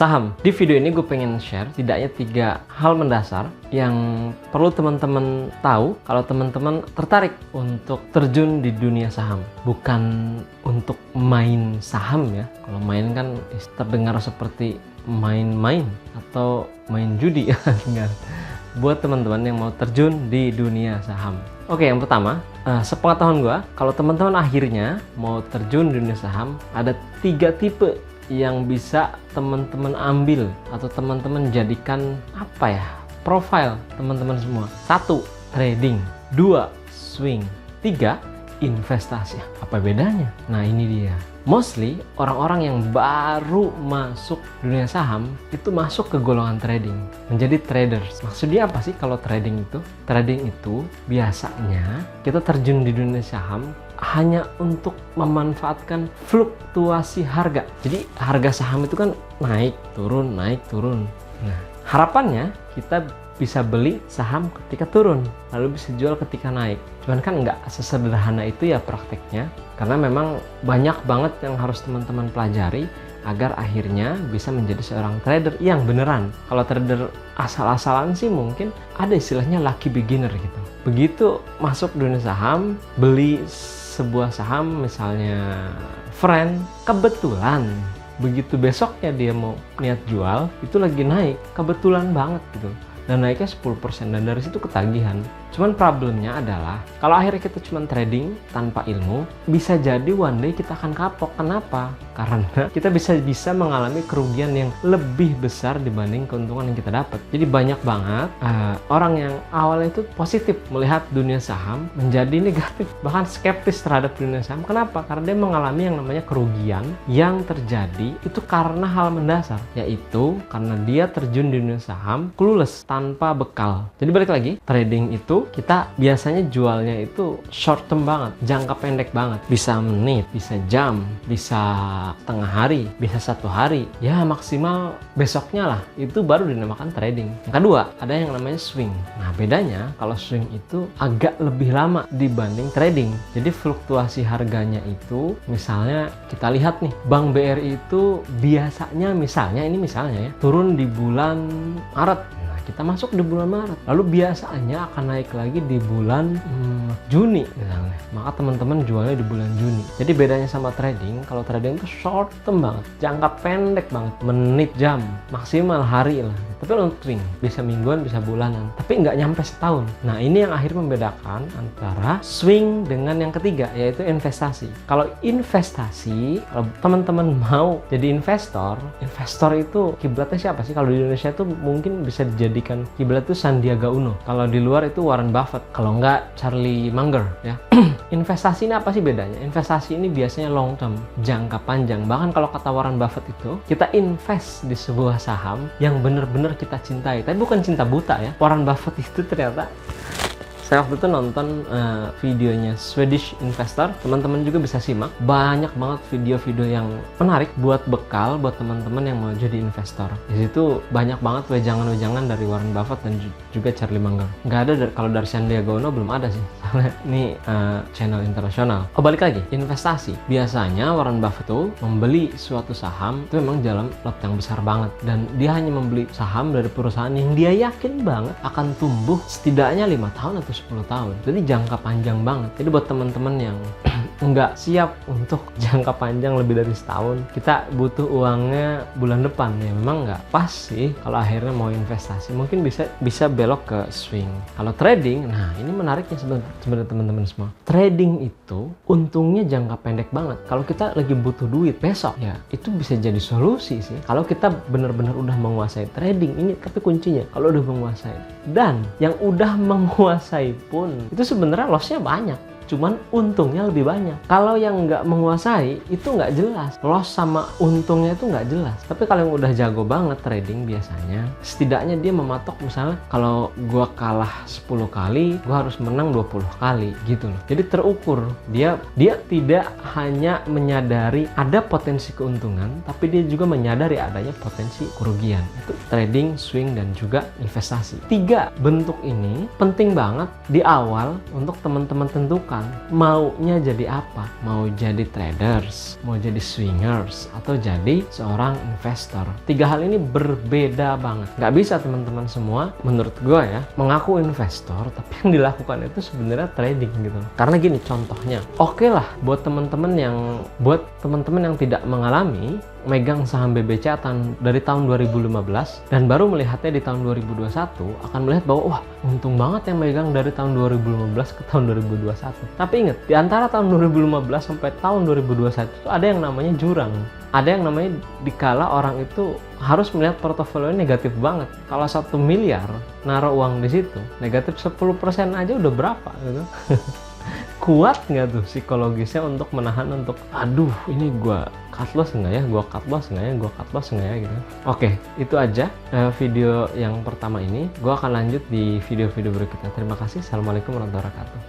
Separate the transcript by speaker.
Speaker 1: Saham. Di video ini gue pengen share setidaknya 3 hal mendasar yang perlu teman-teman tahu kalau teman-teman tertarik untuk terjun di dunia saham. Bukan untuk main saham ya. Kalau main kan terdengar seperti main-main atau main judi. Buat teman-teman yang mau terjun di dunia saham. Oke, yang pertama, sepengetahuan gue, kalau teman-teman akhirnya mau terjun di dunia saham, ada 3 tipe yang bisa teman-teman ambil atau teman-teman jadikan profile teman-teman semua. 1. Trading. 2. Swing. 3. Investasi. Apa bedanya? Nah, ini dia. Mostly orang-orang yang baru masuk dunia saham itu masuk ke golongan trading, menjadi traders. Maksudnya apa sih kalau trading itu? Trading itu biasanya kita terjun di dunia saham hanya untuk memanfaatkan fluktuasi harga. Jadi harga saham itu kan naik, turun, naik, turun. Nah, harapannya kita bisa beli saham ketika turun, lalu bisa jual ketika naik. Cuman kan nggak sesederhana itu ya prakteknya, karena memang banyak banget yang harus teman-teman pelajari agar akhirnya bisa menjadi seorang trader yang beneran. Kalau trader asal-asalan sih mungkin ada istilahnya lucky beginner gitu. Begitu masuk dunia saham, beli sebuah saham misalnya friend, kebetulan begitu besoknya dia mau niat jual, itu lagi naik, kebetulan banget gitu. Dan naiknya 10% dan dari situ ketagihan. Cuman problemnya adalah kalau akhirnya kita cuma trading tanpa ilmu, bisa jadi one day kita akan kapok. Kenapa? Karena kita bisa mengalami kerugian yang lebih besar dibanding keuntungan yang kita dapat. Jadi banyak banget orang yang awalnya itu positif melihat dunia saham menjadi negatif, bahkan skeptis terhadap dunia saham. Kenapa? Karena dia mengalami yang namanya kerugian yang terjadi itu karena hal mendasar, yaitu karena dia terjun di dunia saham clueless, tanpa bekal. Jadi balik lagi, trading itu kita biasanya jualnya itu short term banget, jangka pendek banget, bisa menit, bisa jam, bisa tengah hari, bisa 1 hari, ya maksimal besoknya lah, itu baru dinamakan trading. Yang kedua, ada yang namanya swing. Nah, bedanya kalau swing itu agak lebih lama dibanding trading. Jadi fluktuasi harganya itu, misalnya kita lihat nih, Bank BRI itu biasanya misalnya ya, turun di bulan Maret. Kita masuk di bulan Maret, lalu biasanya akan naik lagi di bulan Juni misalnya. Maka teman-teman jualnya di bulan Juni. Jadi bedanya sama trading, kalau trading itu short term banget, jangka pendek banget, menit, jam, maksimal hari lah. Tapi untuk swing bisa mingguan, bisa bulanan, tapi nggak nyampe setahun. Nah, ini yang akhirnya membedakan antara swing dengan yang ketiga, yaitu investasi. Kalau investasi, kalau teman-teman mau jadi investor itu kiblatnya siapa sih? Kalau di Indonesia itu mungkin bisa dijadikan kiblat itu Sandiaga Uno. Kalau di luar itu Warren Buffett. Kalau nggak Charlie Munger ya. Investasi ini apa sih bedanya? Investasi ini biasanya long term, jangka panjang. Bahkan kalau kata Warren Buffett itu, kita invest di sebuah saham yang benar-benar kita cintai. Tapi bukan cinta buta ya. Warren Buffett itu ternyata, saya waktu itu nonton videonya Swedish Investor, teman-teman juga bisa simak. Banyak banget video-video yang menarik buat bekal buat teman-teman yang mau jadi investor. Di situ banyak banget wejangan-wejangan dari Warren Buffett dan juga Charlie Munger. Nggak ada kalau dari Sandiaga Uno belum ada sih. Soalnya ini channel internasional. Oh, balik lagi, investasi. Biasanya Warren Buffett tuh membeli suatu saham itu memang dalam lot yang besar banget, dan dia hanya membeli saham dari perusahaan yang dia yakin banget akan tumbuh setidaknya 5 tahun atau 10 tahun. Jadi jangka panjang banget. Jadi buat teman-teman yang nggak siap untuk jangka panjang lebih dari setahun, kita butuh uangnya bulan depan, ya memang nggak pas sih kalau akhirnya mau investasi. Mungkin bisa belok ke swing. Kalau trading, nah ini menariknya sebenarnya teman-teman semua. Trading itu untungnya jangka pendek banget. Kalau kita lagi butuh duit besok, ya itu bisa jadi solusi sih. Kalau kita benar-benar udah menguasai trading ini, tapi kuncinya kalau udah menguasai, dan yang udah menguasai pun itu sebenarnya lossnya banyak. cuman untungnya lebih banyak. Kalau yang nggak menguasai itu nggak jelas, loss sama untungnya itu nggak jelas. Tapi kalau yang udah jago banget trading biasanya, setidaknya dia mematok misalnya kalau gua kalah 10 kali, gua harus menang 20 kali gitu loh. Jadi terukur, dia tidak hanya menyadari ada potensi keuntungan, tapi dia juga menyadari adanya potensi kerugian. Itu trading, swing, dan juga investasi. 3 bentuk ini penting banget di awal untuk teman-teman tentukan. penasaran maunya jadi apa, mau jadi traders, mau jadi swingers, atau jadi seorang investor. Tiga hal ini berbeda banget. Nggak bisa teman-teman semua, menurut gue ya, mengaku investor tapi yang dilakukan itu sebenarnya trading gitu. Karena gini contohnya, oke lah buat teman-teman yang tidak mengalami megang saham BBC dari tahun 2015 dan baru melihatnya di tahun 2021, akan melihat bahwa wah untung banget yang megang dari tahun 2015 ke tahun 2021. Tapi ingat, di antara tahun 2015 sampai tahun 2021 itu ada yang namanya jurang. Ada yang namanya dikala orang itu harus melihat portofolio negatif banget. Kalau 1 miliar naruh uang di situ, negatif 10% aja udah berapa gitu. Kuat nggak tuh psikologisnya untuk menahan untuk aduh ini gue cut loss nggak ya, gue cut loss nggak ya gitu. Oke, itu aja video yang pertama ini. Gue akan lanjut di video-video berikutnya. Terima kasih. Assalamualaikum warahmatullahi wabarakatuh.